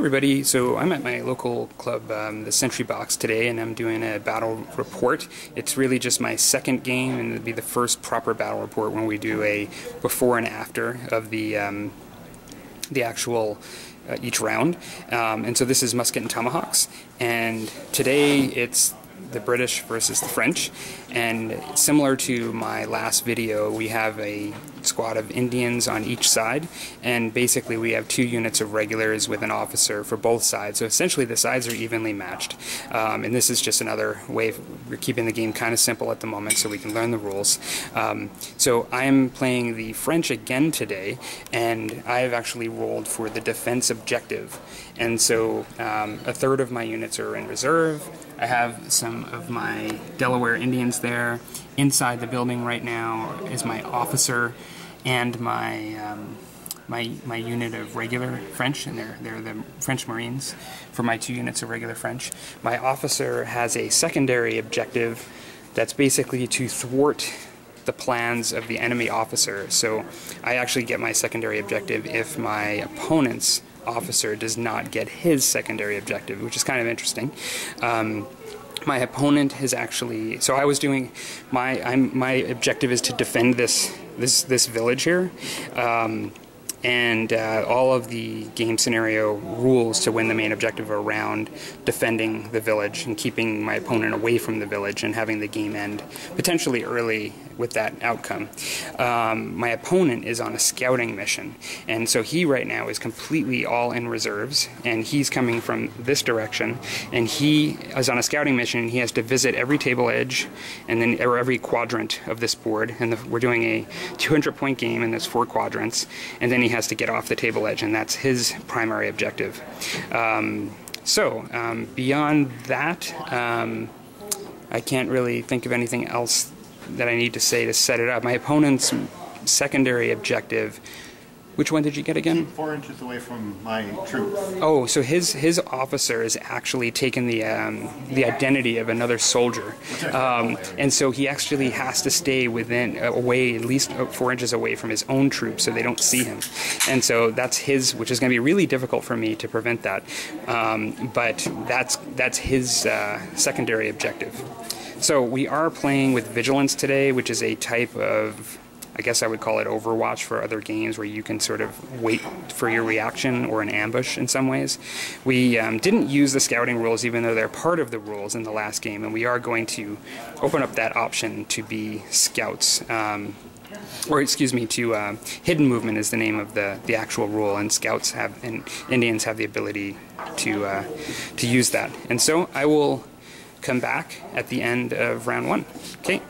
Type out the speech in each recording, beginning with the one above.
everybody, so I'm at my local club, the Sentry Box today, and I'm doing a battle report. It's really just my second game, and it'll be the first proper battle report when we do a before and after of the actual each round. And so this is Muskets and Tomahawks, and today it's the British versus the French, and similar to my last video, we have a squad of Indians on each side, and basically we have 2 units of regulars with an officer for both sides, so essentially the sides are evenly matched. And this is just another way we're keeping the game kind of simple at the moment so we can learn the rules. So I'm playing the French again today, and I've actually rolled for the defense objective, and so a third of my units are in reserve. I have some of my Delaware Indians there. Inside the building right now is my officer and my my unit of regular French, and they're the French Marines for my 2 units of regular French. My officer has a secondary objective that's basically to thwart the plans of the enemy officer. So I actually get my secondary objective if my opponent's officer does not get his secondary objective, which is kind of interesting. My opponent has actually, so I was doing my objective is to defend this village here, and all of the game scenario rules to win the main objective are around defending the village and keeping my opponent away from the village and having the game end potentially early with that outcome. My opponent is on a scouting mission, and so he right now is completely all in reserves, and he's coming from this direction, and he is on a scouting mission, and he has to visit every table edge and then or every quadrant of this board, and we're doing a 200-point game, and there's 4 quadrants, and then he has to get off the table edge, and that's his primary objective. Beyond that, I can't really think of anything else that I need to say to set it up. My opponent's secondary objective, which one did you get again? 4 inches away from my troops. Oh, so his officer is actually taken the identity of another soldier, and so he actually has to stay away at least 4 inches away from his own troops so they don't see him, and so that's his, which is going to be really difficult for me to prevent that, but that's his secondary objective. So we are playing with Vigilance today, which is a type of, I guess I would call it Overwatch for other games, where you can sort of wait for your reaction or an ambush in some ways. We didn't use the scouting rules, even though they're part of the rules in the last game, and we are going to open up that option to be scouts. Or excuse me, to hidden movement is the name of the actual rule, and scouts have, and Indians have the ability to use that. And so I will come back at the end of round 1. Okay.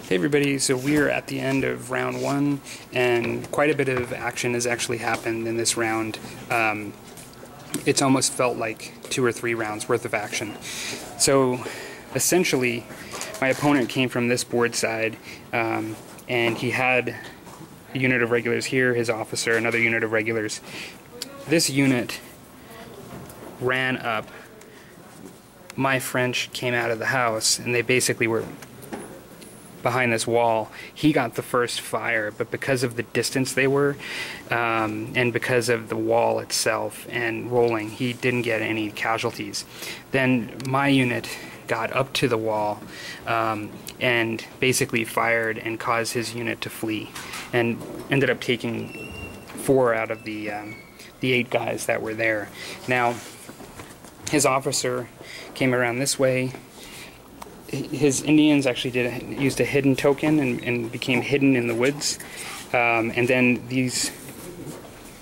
Hey everybody, so we're at the end of round 1, and quite a bit of action has actually happened in this round. It's almost felt like 2 or 3 rounds worth of action. So essentially, my opponent came from this board side, and he had a unit of regulars here, his officer, another unit of regulars. This unit ran up. My French came out of the house, and they basically were behind this wall. He got the first fire, but because of the distance they were, and because of the wall itself and rolling, he didn't get any casualties. Then my unit got up to the wall and basically fired and caused his unit to flee, and ended up taking 4 out of the 8 guys that were there. Now, his officer came around this way. His Indians actually used a hidden token and became hidden in the woods. And then these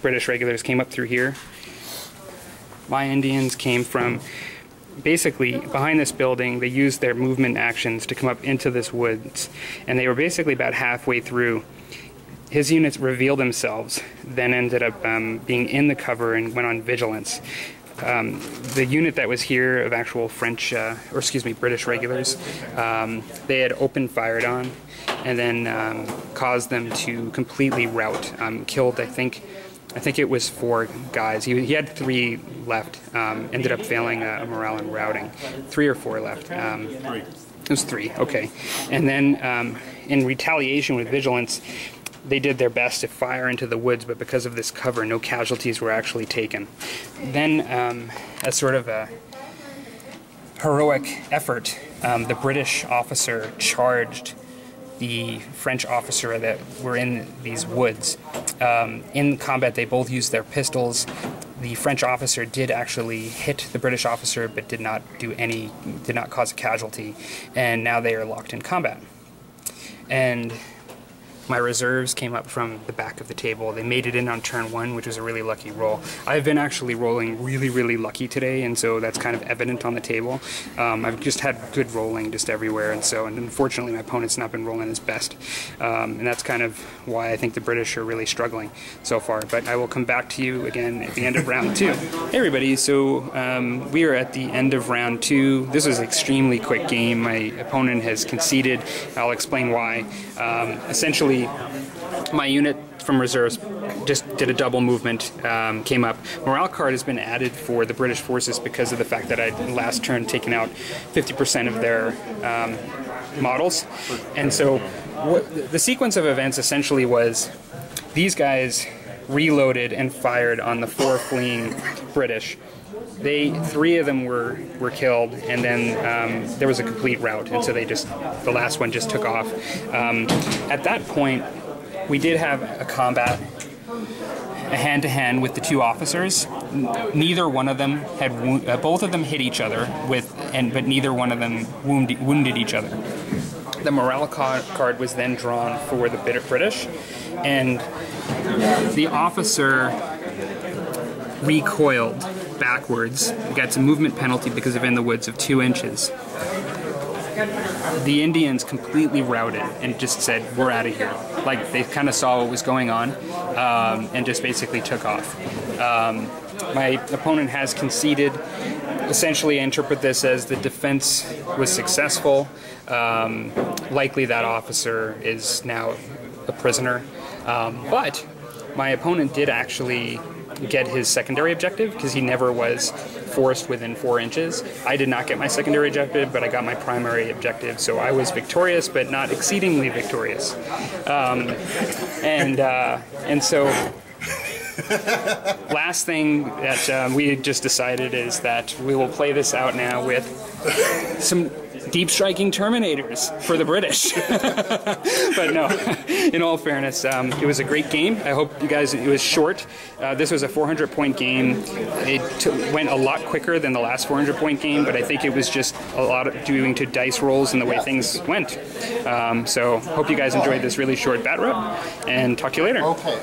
British regulars came up through here. My Indians came from basically behind this building. They used their movement actions to come up into this woods, and they were basically about halfway through. His units revealed themselves, then ended up being in the cover and went on vigilance. The unit that was here of actual French, British regulars, they had open fired on, and then caused them to completely rout. Killed, I think it was 4 guys. He had 3 left. Ended up failing a morale and routing. 3 or 4 left. 3. It was 3. Okay. And then in retaliation with vigilance, they did their best to fire into the woods, but because of this cover, no casualties were actually taken. Then, as sort of a heroic effort, the British officer charged the French officer that were in these woods. In combat, they both used their pistols. The French officer did actually hit the British officer, but did not cause a casualty, and now they are locked in combat. And my reserves came up from the back of the table. They made it in on turn 1, which was a really lucky roll. I've been actually rolling really lucky today, and so that's kind of evident on the table. I've just had good rolling just everywhere, and unfortunately my opponent's not been rolling his best. And that's kind of why I think the British are really struggling so far. But I will come back to you again at the end of round 2. Hey everybody, so we are at the end of round 2. This was an extremely quick game. My opponent has conceded. I'll explain why. Essentially, my unit from reserves just did a double movement, came up. Morale card has been added for the British forces because of the fact that I last turn taken out 50% of their models. And so the sequence of events essentially was these guys reloaded and fired on the 4 fleeing British. 3 of them were killed, and then there was a complete rout, and so the last one just took off. At that point, we did have a combat, a hand-to-hand with the 2 officers. Neither one of them had both of them hit each other but neither one of them wounded each other. The morale card was then drawn for the British, and the officer recoiled backwards, got some movement penalty because of in the woods of 2 inches. The Indians completely routed and just said, we're out of here. Like, they kind of saw what was going on and just basically took off. My opponent has conceded. Essentially, I interpret this as the defense was successful. Likely that officer is now a prisoner. But my opponent did actually get his secondary objective because he never was forced within 4 inches. I did not get my secondary objective, but I got my primary objective, so I was victorious, but not exceedingly victorious. And so last thing that we had just decided is that we will play this out now with some deep striking Terminators for the British. But no, in all fairness, it was a great game. I hope you guys, it was short. This was a 400-point game. It went a lot quicker than the last 400-point game, but I think it was just a lot of due to dice rolls and the way things went. So hope you guys enjoyed this really short bat rep, and talk to you later. Okay.